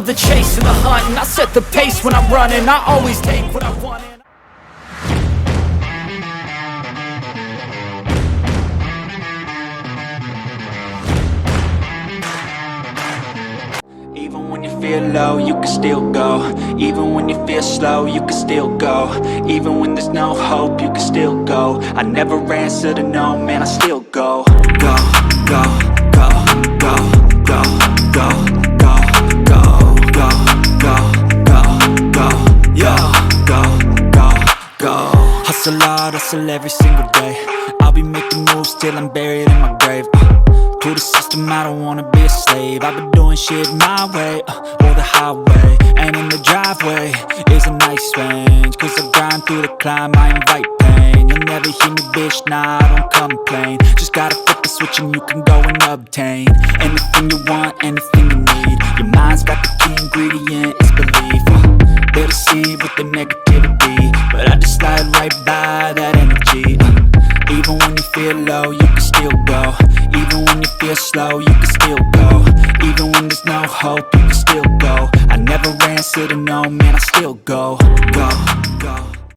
love the chase and the hunt, and I set the pace when I'm running. I always take what I want. Even when you feel low, you can still go. Even when you feel slow, you can still go. Even when there's no hope, you can still go. I never answer to no, man, I still go. Go, go, go, go, go, go, go, go, go, go, go, go, yo, go, go, go. Hustle hard, hustle every single day. I'll be making moves till I'm buried in my grave. To the system, I don't wanna be a slave. I've been doing shit my way, or the highway. And in the driveway is a nice range, cause I grind through the climb, I invite pain. You'll never hear me, bitch, nah, I don't complain. Just gotta flip the switch and you can go and obtain anything you want, anything you need. Your mind's got the key ingredient, it's belief. They deceive with the negativity, but I just slide right by that energy. Even when you feel low, you can still go. Even when you feel slow, you can still go. Even when there's no hope, you can still go. I never answer to no, man, I still go. Go, go.